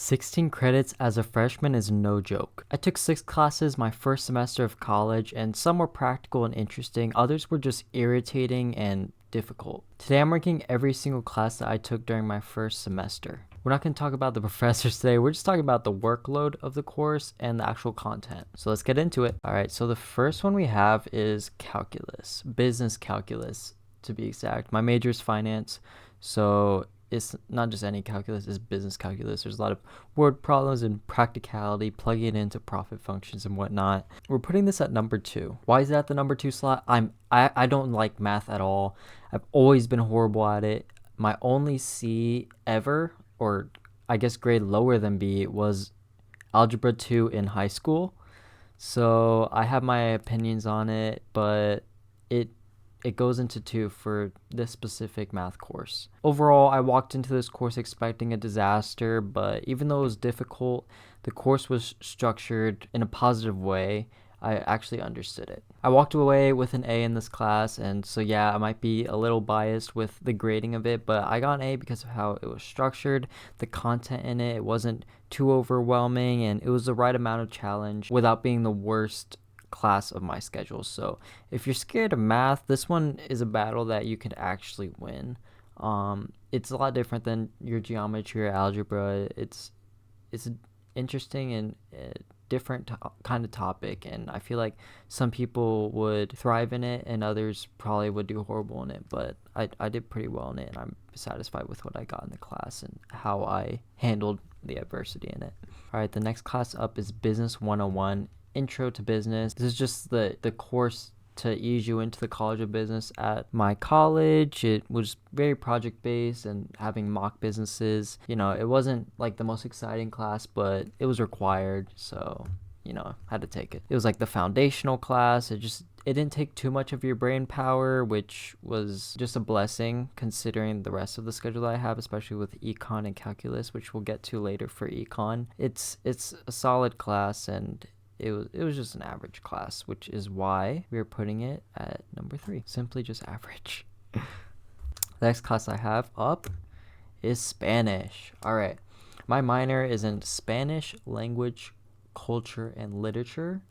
16 credits as a freshman is no joke. I took 6 classes my first semester of college, and some were practical and interesting, others were just irritating and difficult. Today I'm ranking every single class that I took during my first semester. We're not going to talk about the professors today, we're just talking about the workload of the course and the actual content. So let's get into it. Alright, so the first one we have is calculus, business calculus to be exact. My major is finance, so it's not just any calculus, it's business calculus. There's a lot of word problems and practicality, plugging it into profit functions and whatnot. We're putting this at number 2. Why is that the number 2 slot? I don't like math at all. I've always been horrible at it. My only C ever, or I guess grade lower than B, was algebra 2 in high school. So I have my opinions on it, but it goes into 2 for this specific math course. Overall, I walked into this course expecting a disaster, but even though it was difficult, the course was structured in a positive way. I actually understood it. I walked away with an A in this class, and so yeah, I might be a little biased with the grading of it, but I got an A because of how it was structured, the content in it wasn't too overwhelming, and it was the right amount of challenge without being the worst class of my schedule. So if you're scared of math, this one is a battle that you could actually win. It's a lot different than your geometry or algebra. It's interesting and different kind of topic, and I feel like some people would thrive in it and others probably would do horrible in it, but I did pretty well in it, and I'm satisfied with what I got in the class and how I handled the adversity in it. All right, the next class up is Business 101, Intro to Business. This is just the course to ease you into the College of Business at my college. It was very project based and having mock businesses. It wasn't like the most exciting class, but it was required, so I had to take it. It was like the foundational class. It didn't take too much of your brain power, which was just a blessing considering the rest of the schedule that I have, especially with econ and calculus, which we'll get to later for econ. It's a solid class, and it was just an average class, which is why we are putting it at number 3. Simply just average. The next class I have up is Spanish. All right. My minor is in Spanish language, culture, and literature.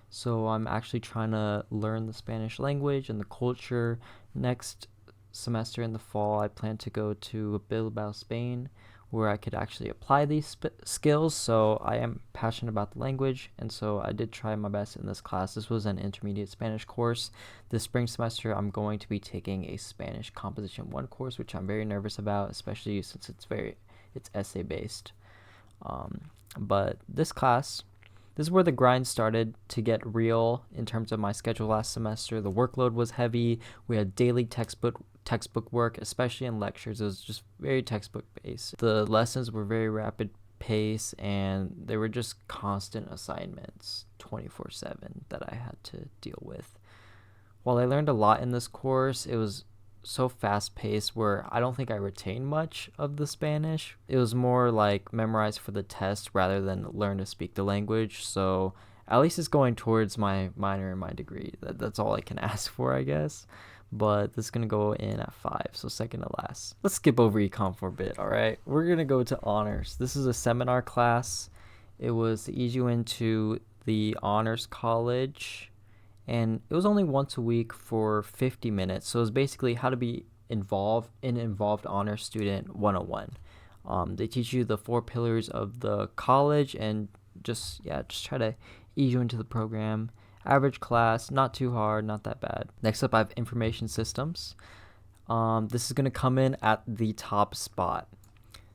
So I'm actually trying to learn the Spanish language and the culture. Next semester in the fall, I plan to go to Bilbao, Spain, where I could actually apply these skills. So I am passionate about the language, and so I did try my best in this class. This was an intermediate Spanish course. This spring semester, I'm going to be taking a Spanish Composition 1 course, which I'm very nervous about, especially since it's essay based. But this class, this is where the grind started to get real in terms of my schedule last semester. The workload was heavy. We had daily textbook work, especially in lectures. It was just very textbook based. The lessons were very rapid pace, and they were just constant assignments 24/7 that I had to deal with. While I learned a lot in this course, it was so fast paced where I don't think I retained much of the Spanish. It was more like memorize for the test rather than learn to speak the language. So at least it's going towards my minor and my degree. That's all I can ask for, I guess. But this is going to go in at 5, so second to last. Let's skip over econ for a bit, all right? We're going to go to honors. This is a seminar class. It was to ease you into the honors college, and it was only once a week for 50 minutes. So it was basically how to be involved honor student 101. They teach you the 4 pillars of the college and just try to ease you into the program. Average class, not too hard, not that bad. Next up, I have information systems. This is going to come in at the top spot.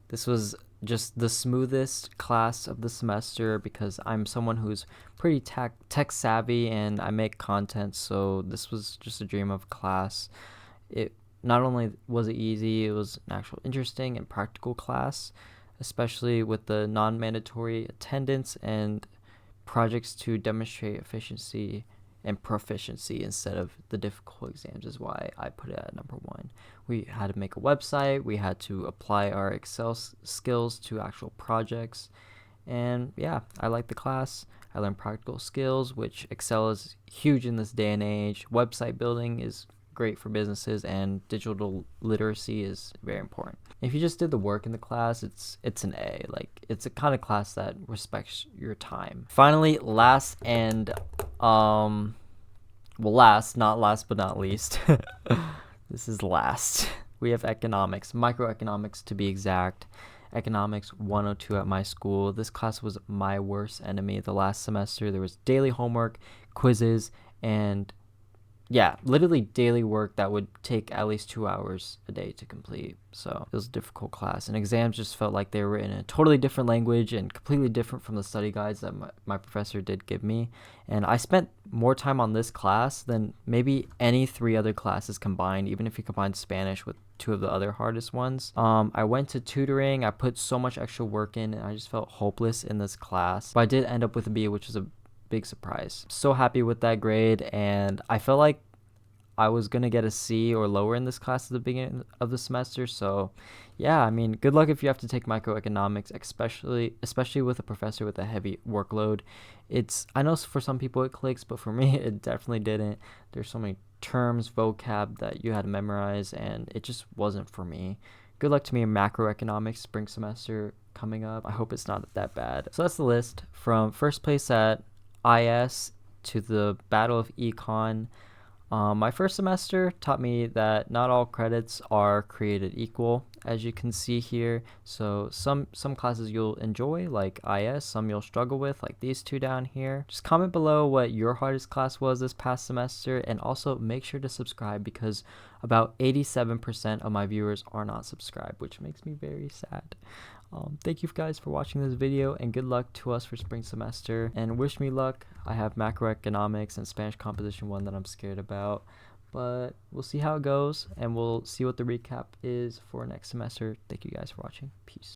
This was just the smoothest class of the semester because I'm someone who's pretty tech savvy and I make content, so this was just a dream of a class. It not only was it easy, it was an actual interesting and practical class, especially with the non-mandatory attendance and projects to demonstrate efficiency and proficiency instead of the difficult exams is why I put it at number 1. We had to make a website, we had to apply our Excel skills to actual projects, and yeah, I liked the class. I learned practical skills, which Excel is huge in this day and age. Website building is great for businesses, and digital literacy is very important. If you just did the work in the class, it's an A. Like, it's a kind of class that respects your time. Finally, last and not last but not least. This is last. We have economics, microeconomics to be exact. Economics 102 at my school. This class was my worst enemy. The last semester, there was daily homework, quizzes, and yeah, literally daily work that would take at least 2 hours a day to complete. So it was a difficult class, and exams just felt like they were in a totally different language and completely different from the study guides that my professor did give me. And I spent more time on this class than maybe any 3 other classes combined, even if you combine Spanish with 2 of the other hardest ones. I went to tutoring. I put so much extra work in, and I just felt hopeless in this class. But I did end up with a B, which was a big surprise. So happy with that grade, and I felt like I was gonna get a C or lower in this class at the beginning of the semester. So yeah, I mean, good luck if you have to take microeconomics, especially with a professor with a heavy workload. I know for some people it clicks, but for me it definitely didn't. There's so many terms, vocab that you had to memorize, and it just wasn't for me. Good luck to me in macroeconomics spring semester coming up. I hope it's not that bad. So that's the list from first place at IS to the Battle of Econ. My first semester taught me that not all credits are created equal, as you can see here. So some classes you'll enjoy, like IS, some you'll struggle with, like these 2 down here. Just comment below what your hardest class was this past semester, and also make sure to subscribe, because about 87% of my viewers are not subscribed, which makes me very sad. Thank you guys for watching this video, and good luck to us for spring semester, and wish me luck. I have macroeconomics and Spanish composition 1 that I'm scared about, but we'll see how it goes, and we'll see what the recap is for next semester. Thank you guys for watching. Peace.